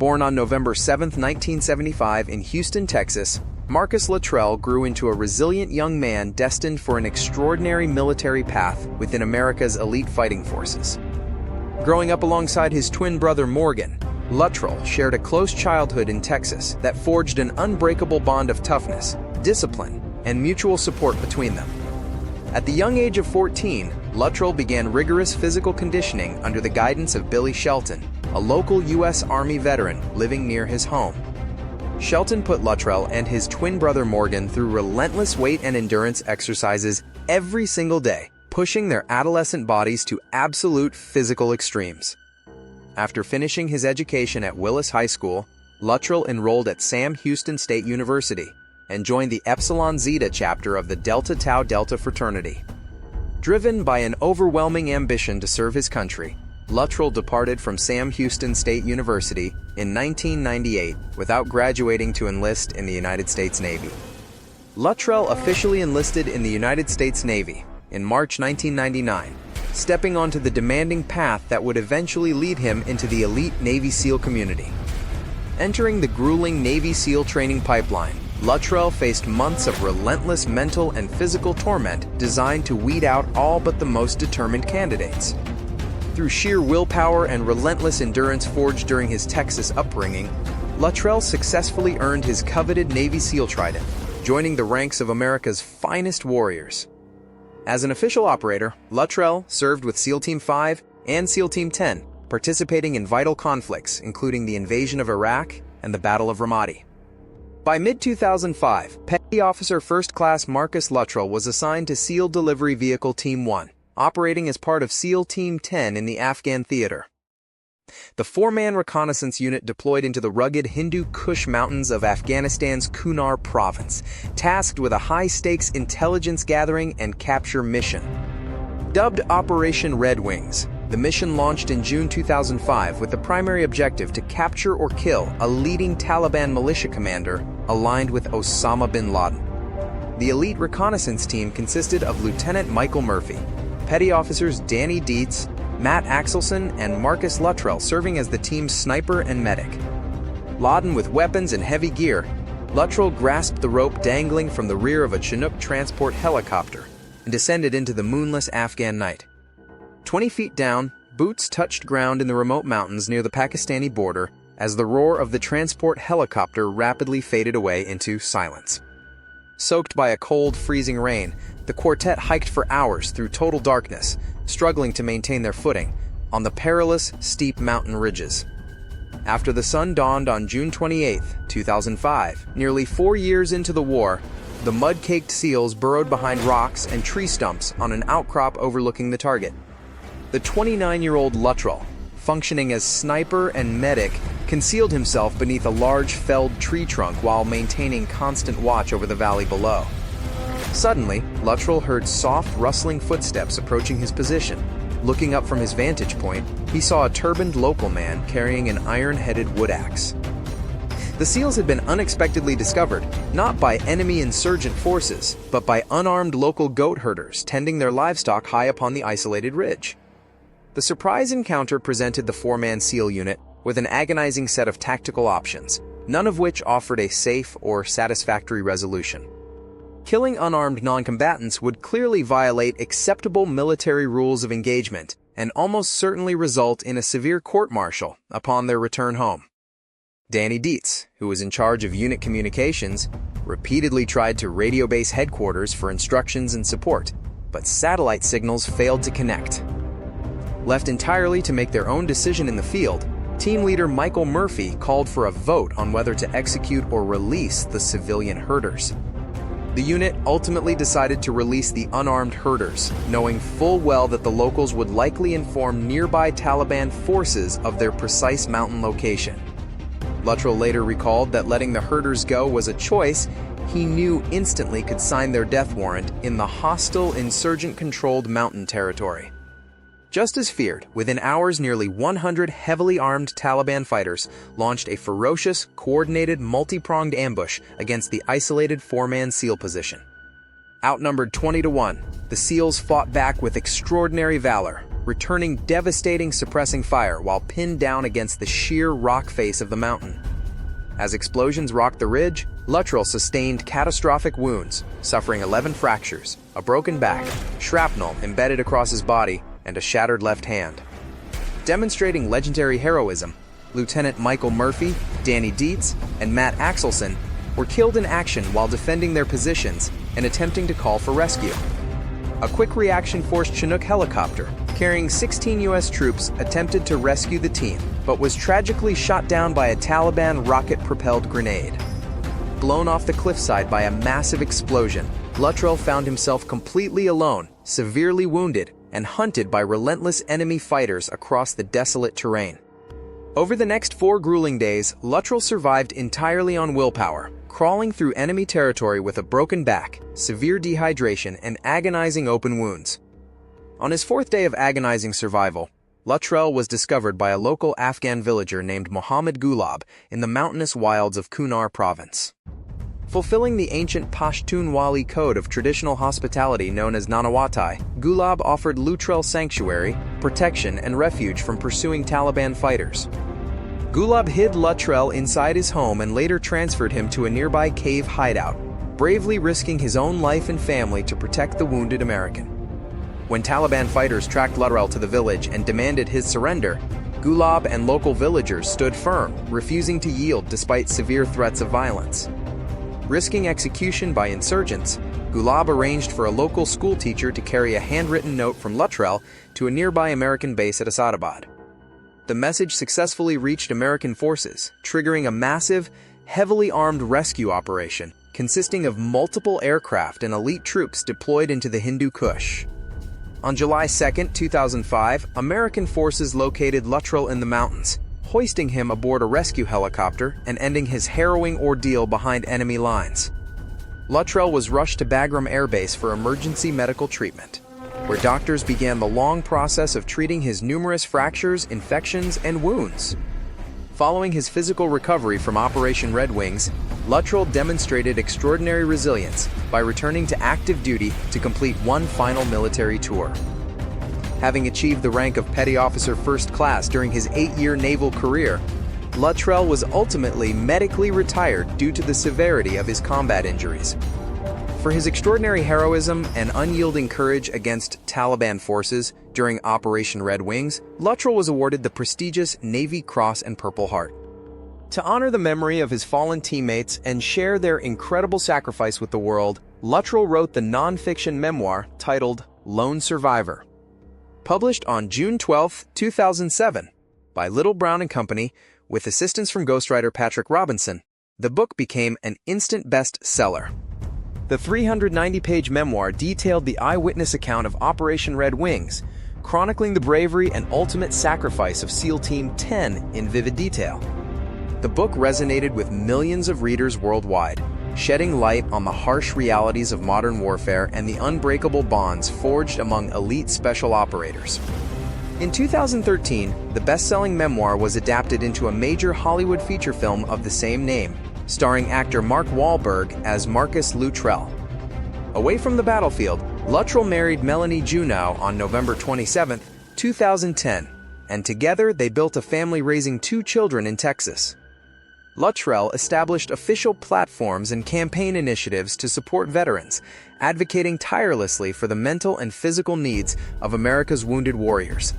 Born on November 7, 1975 in Houston, Texas, Marcus Luttrell grew into a resilient young man destined for an extraordinary military path within America's elite fighting forces. Growing up alongside his twin brother Morgan, Luttrell shared a close childhood in Texas that forged an unbreakable bond of toughness, discipline, and mutual support between them. At the young age of 14, Luttrell began rigorous physical conditioning under the guidance of Billy Shelton, a local U.S. Army veteran living near his home. Shelton put Luttrell and his twin brother Morgan through relentless weight and endurance exercises every single day, pushing their adolescent bodies to absolute physical extremes. After finishing his education at Willis High School, Luttrell enrolled at Sam Houston State University and joined the Epsilon Zeta chapter of the Delta Tau Delta fraternity. Driven by an overwhelming ambition to serve his country, Luttrell departed from Sam Houston State University in 1998 without graduating to enlist in the United States Navy. Luttrell officially enlisted in the United States Navy in March 1999, stepping onto the demanding path that would eventually lead him into the elite Navy SEAL community. Entering the grueling Navy SEAL training pipeline, Luttrell faced months of relentless mental and physical torment designed to weed out all but the most determined candidates. Through sheer willpower and relentless endurance forged during his Texas upbringing, Luttrell successfully earned his coveted Navy SEAL trident, joining the ranks of America's finest warriors. As an official operator, Luttrell served with SEAL Team 5 and SEAL Team 10, participating in vital conflicts including the invasion of Iraq and the Battle of Ramadi. By mid-2005, Petty Officer First Class Marcus Luttrell was assigned to SEAL Delivery Vehicle Team 1, operating as part of SEAL Team 10 in the Afghan theater. The four-man reconnaissance unit deployed into the rugged Hindu Kush mountains of Afghanistan's Kunar province, tasked with a high-stakes intelligence gathering and capture mission. Dubbed Operation Red Wings, the mission launched in June 2005 with the primary objective to capture or kill a leading Taliban militia commander aligned with Osama bin Laden. The elite reconnaissance team consisted of Lieutenant Michael Murphy, Petty Officers Danny Dietz, Matt Axelson, and Marcus Luttrell serving as the team's sniper and medic. Laden with weapons and heavy gear, Luttrell grasped the rope dangling from the rear of a Chinook transport helicopter and descended into the moonless Afghan night. 20 feet down, boots touched ground in the remote mountains near the Pakistani border as the roar of the transport helicopter rapidly faded away into silence. Soaked by a cold, freezing rain, the quartet hiked for hours through total darkness, struggling to maintain their footing on the perilous, steep mountain ridges. After the sun dawned on June 28, 2005, nearly 4 years into the war, the mud-caked SEALs burrowed behind rocks and tree stumps on an outcrop overlooking the target. The 29-year-old Luttrell, functioning as sniper and medic, concealed himself beneath a large felled tree trunk while maintaining constant watch over the valley below. Suddenly, Luttrell heard soft, rustling footsteps approaching his position. Looking up from his vantage point, he saw a turbaned local man carrying an iron-headed wood axe. The SEALs had been unexpectedly discovered, not by enemy insurgent forces, but by unarmed local goat herders tending their livestock high upon the isolated ridge. The surprise encounter presented the four-man SEAL unit with an agonizing set of tactical options, none of which offered a safe or satisfactory resolution. Killing unarmed non-combatants would clearly violate acceptable military rules of engagement and almost certainly result in a severe court-martial upon their return home. Danny Dietz, who was in charge of unit communications, repeatedly tried to radio base headquarters for instructions and support, but satellite signals failed to connect. Left entirely to make their own decision in the field, team leader Michael Murphy called for a vote on whether to execute or release the civilian herders. The unit ultimately decided to release the unarmed herders, knowing full well that the locals would likely inform nearby Taliban forces of their precise mountain location. Luttrell later recalled that letting the herders go was a choice he knew instantly could sign their death warrant in the hostile, insurgent-controlled mountain territory. Just as feared, within hours nearly 100 heavily armed Taliban fighters launched a ferocious, coordinated, multi-pronged ambush against the isolated four-man SEAL position. Outnumbered 20-1, the SEALs fought back with extraordinary valor, returning devastating suppressing fire while pinned down against the sheer rock face of the mountain. As explosions rocked the ridge, Luttrell sustained catastrophic wounds, suffering 11 fractures, a broken back, shrapnel embedded across his body, and a shattered left hand. Demonstrating legendary heroism, Lieutenant Michael Murphy, Danny Dietz, and Matt Axelson were killed in action while defending their positions and attempting to call for rescue. A quick reaction force Chinook helicopter, carrying 16 U.S. troops, attempted to rescue the team, but was tragically shot down by a Taliban rocket-propelled grenade. Blown off the cliffside by a massive explosion, Luttrell found himself completely alone, severely wounded, and hunted by relentless enemy fighters across the desolate terrain. Over the next 4 grueling days, Luttrell survived entirely on willpower, crawling through enemy territory with a broken back, severe dehydration, and agonizing open wounds. On his 4th day of agonizing survival, Luttrell was discovered by a local Afghan villager named Mohammad Gulab in the mountainous wilds of Kunar province. Fulfilling the ancient Pashtunwali code of traditional hospitality known as Nanawatai, Gulab offered Luttrell sanctuary, protection, and refuge from pursuing Taliban fighters. Gulab hid Luttrell inside his home and later transferred him to a nearby cave hideout, bravely risking his own life and family to protect the wounded American. When Taliban fighters tracked Luttrell to the village and demanded his surrender, Gulab and local villagers stood firm, refusing to yield despite severe threats of violence. Risking execution by insurgents, Gulab arranged for a local schoolteacher to carry a handwritten note from Luttrell to a nearby American base at Asadabad. The message successfully reached American forces, triggering a massive, heavily armed rescue operation consisting of multiple aircraft and elite troops deployed into the Hindu Kush. On July 2, 2005, American forces located Luttrell in the mountains, hoisting him aboard a rescue helicopter and ending his harrowing ordeal behind enemy lines. Luttrell was rushed to Bagram Air Base for emergency medical treatment, where doctors began the long process of treating his numerous fractures, infections, and wounds. Following his physical recovery from Operation Red Wings, Luttrell demonstrated extraordinary resilience by returning to active duty to complete one final military tour. Having achieved the rank of Petty Officer First Class during his 8-year naval career, Luttrell was ultimately medically retired due to the severity of his combat injuries. For his extraordinary heroism and unyielding courage against Taliban forces during Operation Red Wings, Luttrell was awarded the prestigious Navy Cross and Purple Heart. To honor the memory of his fallen teammates and share their incredible sacrifice with the world, Luttrell wrote the non-fiction memoir titled Lone Survivor. Published on June 12, 2007, by Little Brown & Company, with assistance from ghostwriter Patrick Robinson, the book became an instant bestseller. The 390-page memoir detailed the eyewitness account of Operation Red Wings, chronicling the bravery and ultimate sacrifice of SEAL Team 10 in vivid detail. The book resonated with millions of readers worldwide, shedding light on the harsh realities of modern warfare and the unbreakable bonds forged among elite special operators. In 2013, the best-selling memoir was adapted into a major Hollywood feature film of the same name, starring actor Mark Wahlberg as Marcus Luttrell. Away from the battlefield, Luttrell married Melanie Juneau on November 27, 2010, and together they built a family raising 2 children in Texas. Luttrell established official platforms and campaign initiatives to support veterans, advocating tirelessly for the mental and physical needs of America's wounded warriors.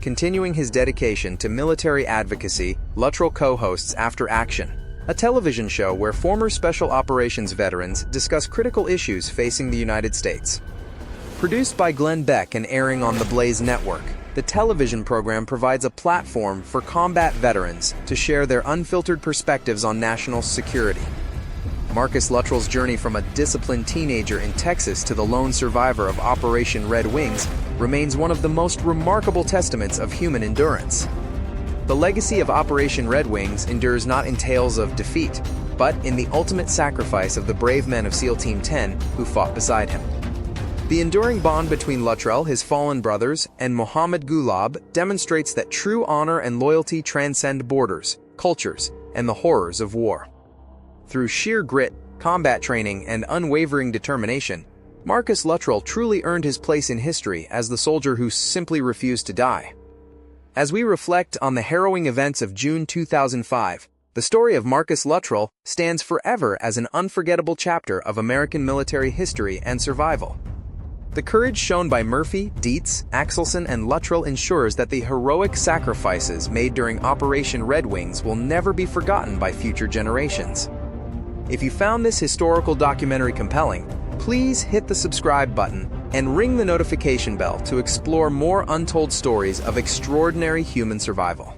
Continuing his dedication to military advocacy, Luttrell co-hosts After Action, a television show where former Special Operations veterans discuss critical issues facing the United States. Produced by Glenn Beck and airing on the Blaze Network, the television program provides a platform for combat veterans to share their unfiltered perspectives on national security. Marcus Luttrell's journey from a disciplined teenager in Texas to the lone survivor of Operation Red Wings remains one of the most remarkable testaments of human endurance. The legacy of Operation Red Wings endures not in tales of defeat, but in the ultimate sacrifice of the brave men of SEAL Team 10 who fought beside him. The enduring bond between Luttrell, his fallen brothers, and Mohammad Gulab demonstrates that true honor and loyalty transcend borders, cultures, and the horrors of war. Through sheer grit, combat training, and unwavering determination, Marcus Luttrell truly earned his place in history as the soldier who simply refused to die. As we reflect on the harrowing events of June 2005, the story of Marcus Luttrell stands forever as an unforgettable chapter of American military history and survival. The courage shown by Murphy, Dietz, Axelson, and Luttrell ensures that the heroic sacrifices made during Operation Red Wings will never be forgotten by future generations. If you found this historical documentary compelling, please hit the subscribe button and ring the notification bell to explore more untold stories of extraordinary human survival.